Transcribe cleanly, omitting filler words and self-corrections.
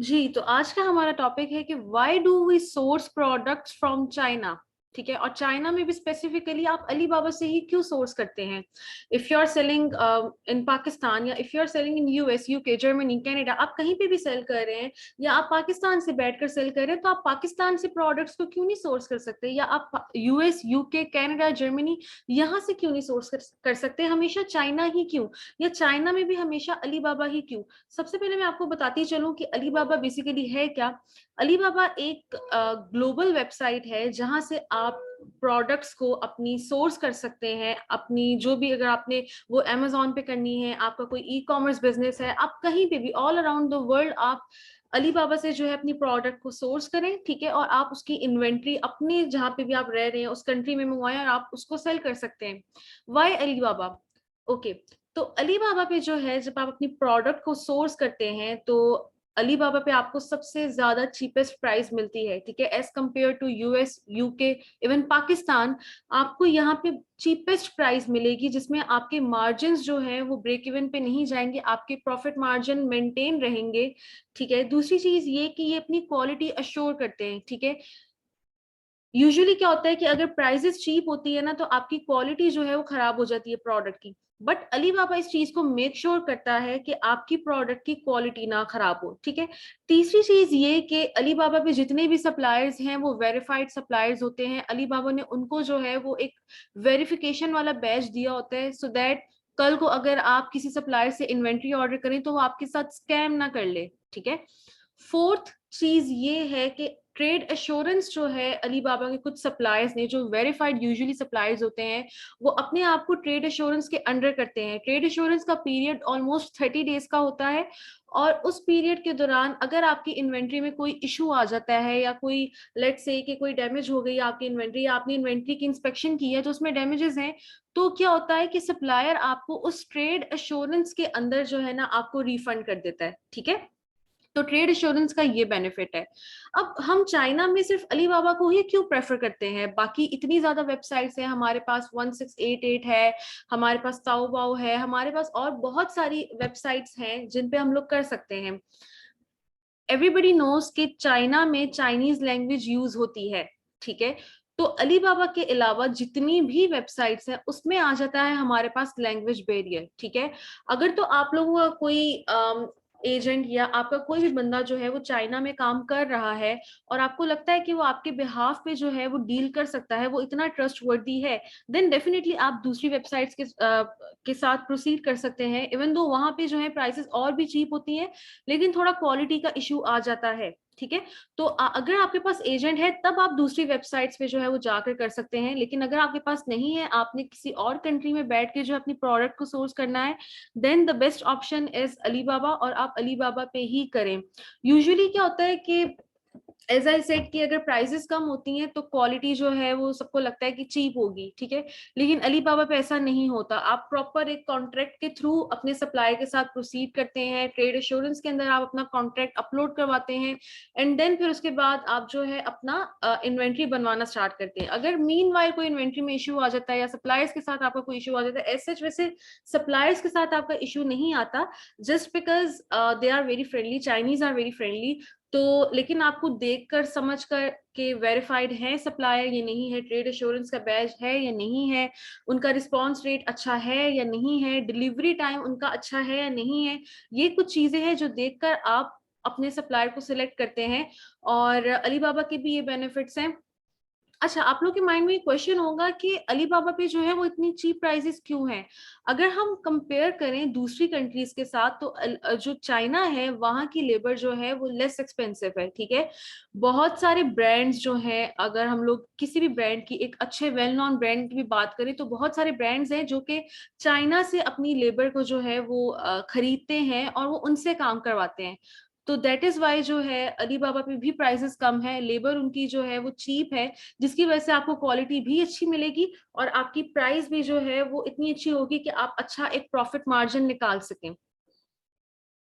जी, तो आज का हमारा टॉपिक है कि why do we source products from China. ठीक है, और चाइना में भी स्पेसिफिकली आप अलीबाबा से ही क्यों सोर्स करते हैं। If you are selling in Pakistan, या if you are selling in US, UK, Germany, Canada, आप कहीं पे भी सेल कर रहे हैं, या आप पाकिस्तान से बैठकर सेल कर रहे हैं, तो आप पाकिस्तान से प्रोडक्ट्स को क्यों नहीं सोर्स कर सकते, या आप यूएस, यूके, कनाडा, जर्मनी यहाँ से क्यों नहीं सोर्स कर सकते, हमेशा चाइना ही क्यों, या चाइना में भी हमेशा अलीबाबा ही क्यों। सबसे पहले मैं आपको बताती चलूं कि अलीबाबा बेसिकली है क्या। अलीबाबा एक ग्लोबल वेबसाइट है जहां से आप प्रोडक्ट्स को अपनी सोर्स कर सकते हैं। अपनी जो भी, अगर आपने वो अमेजोन पे करनी है, आपका कोई ई कॉमर्स बिजनेस है, आप कहीं पे भी ऑल अराउंड द वर्ल्ड आप अलीबाबा से जो है अपनी प्रोडक्ट को सोर्स करें। ठीक है, और आप उसकी इन्वेंट्री अपने जहां पे भी आप रह रहे हैं उस कंट्री में मंगवाएं और आप उसको सेल कर सकते हैं। Why Alibaba? ओके, तो अलीबाबा पे जो है, जब आप अपनी प्रोडक्ट को सोर्स करते हैं तो अलीबाबा पे आपको सबसे ज्यादा चीपेस्ट प्राइस मिलती है। ठीक है, as compare to US, UK, even Pakistan, आपको यहाँ पे चीपेस्ट प्राइस मिलेगी, जिसमें आपके मार्जिन जो है वो ब्रेक इवन पे नहीं जाएंगे, आपके प्रॉफिट मार्जिन मेंटेन रहेंगे। ठीक है, दूसरी चीज ये कि ये अपनी क्वालिटी अश्योर करते हैं। ठीक है, यूजुअली क्या होता है कि अगर प्राइसेस चीप होती है ना, तो आपकी क्वालिटी जो है वो खराब हो जाती है प्रोडक्ट की। बट अलीबाबा इस चीज को मेक श्योर करता है कि आपकी प्रोडक्ट की क्वालिटी ना खराब हो। ठीक है, तीसरी चीज ये कि अलीबाबा पे जितने भी सप्लायर्स हैं वो वेरीफाइड सप्लायर्स होते हैं। अलीबाबा ने उनको जो है वो एक वेरिफिकेशन वाला बैच दिया होता है, सो दैट कल को अगर आप किसी सप्लायर से इन्वेंट्री ऑर्डर करें तो वो आपके साथ स्कैम ना कर ले। ठीक है, फोर्थ चीज ये है कि ट्रेड एश्योरेंस जो है, अलीबाबा के कुछ सप्लायर्स ने, जो वेरीफाइड यूजुअली सप्लायर्स होते हैं, वो अपने आप को ट्रेड एश्योरेंस के अंडर करते हैं। ट्रेड एश्योरेंस का पीरियड ऑलमोस्ट 30 डेज का होता है, और उस पीरियड के दौरान अगर आपकी इन्वेंट्री में कोई इशू आ जाता है, या कोई लेट से कि कोई डैमेज हो गई आपकी इन्वेंट्री, या आपने इन्वेंट्री की इंस्पेक्शन की है तो उसमें डैमेजेस हैं, तो क्या होता है कि सप्लायर आपको उस ट्रेड एश्योरेंस के अंदर जो है ना आपको रिफंड कर देता है। ठीक है, तो ट्रेड इंश्योरेंस का ये बेनिफिट है। अब हम चाइना में सिर्फ अलीबाबा को ही क्यों प्रेफर करते हैं? बाकी इतनी ज्यादा वेबसाइट्स हैं, हमारे पास 1688 है, हमारे पास ताओबाओ है, हमारे पास और बहुत सारी वेबसाइट्स हैं जिन पे हम लोग कर सकते हैं। एवरीबडी नोज कि चाइना में चाइनीज लैंग्वेज यूज होती है। ठीक है, तो अलीबाबा के अलावा जितनी भी वेबसाइट्स हैं उसमें आ जाता है हमारे पास लैंग्वेज बैरियर। ठीक है, अगर तो आप लोगों का कोई एजेंट या आपका कोई भी बंदा जो है वो चाइना में काम कर रहा है, और आपको लगता है कि वो आपके बिहाफ पे जो है वो डील कर सकता है, वो इतना ट्रस्ट वर्दी है, देन डेफिनेटली आप दूसरी वेबसाइट्स के साथ प्रोसीड कर सकते हैं। इवन दो वहां पे जो है प्राइसेस और भी चीप होती हैं, लेकिन थोड़ा क्वालिटी का इशू आ जाता है। ठीक है, तो अगर आपके पास एजेंट है तब आप दूसरी वेबसाइट्स पे जो है वो जाकर कर सकते हैं, लेकिन अगर आपके पास नहीं है, आपने किसी और कंट्री में बैठ के जो अपनी प्रोडक्ट को सोर्स करना है, then the best option is Alibaba, और आप अलीबाबा पे ही करें। यूजुअली क्या होता है कि एज आई सेड कि अगर प्राइसेस कम होती हैं तो क्वालिटी जो है वो सबको लगता है कि चीप होगी। ठीक है, लेकिन अलीबाबा पे ऐसा नहीं होता। आप प्रॉपर एक कॉन्ट्रैक्ट के थ्रू अपने सप्लायर के साथ प्रोसीड करते हैं, ट्रेड एश्योरेंस के अंदर आप अपना कॉन्ट्रैक्ट अपलोड करवाते हैं, एंड देन फिर उसके बाद आप जो है अपना इन्वेंट्री बनवाना स्टार्ट करते हैं। अगर मीन वाइल कोई इन्वेंट्री में इशू आ जाता है, या सप्लायर्स के साथ आपका कोई इशू आ जाता है, ऐसे वैसे सप्लायर्स के साथ आपका इशू नहीं आता, just because they are very friendly, Chinese are very friendly. तो लेकिन आपको देखकर समझ कर के वेरीफाइड है सप्लायर या नहीं है, ट्रेड एश्योरेंस का बैज है या नहीं है, उनका रिस्पांस रेट अच्छा है या नहीं है, डिलीवरी टाइम उनका अच्छा है या नहीं है, ये कुछ चीजें हैं जो देखकर आप अपने सप्लायर को सिलेक्ट करते हैं। और अलीबाबा के भी ये बेनिफिट्स हैं। अच्छा, आप लोग के माइंड में क्वेश्चन होगा कि अलीबाबा पे जो है वो इतनी चीप प्राइसेस क्यों हैं? अगर हम कंपेयर करें दूसरी कंट्रीज के साथ, तो जो चाइना है वहां की लेबर जो है वो लेस एक्सपेंसिव है। ठीक है, बहुत सारे ब्रांड्स जो हैं, अगर हम लोग किसी भी ब्रांड की, एक अच्छे वेल नोन ब्रांड की भी बात करें, तो बहुत सारे ब्रांड्स हैं जो कि चाइना से अपनी लेबर को जो है वो खरीदते हैं और वो उनसे काम करवाते हैं। तो दैट इज वाई जो है अलीबाबा पे भी प्राइसेस कम है, लेबर उनकी जो है वो चीप है, जिसकी वजह से आपको क्वालिटी भी अच्छी मिलेगी, और आपकी प्राइस भी जो है वो इतनी अच्छी होगी कि आप अच्छा एक प्रॉफिट मार्जिन निकाल सकें।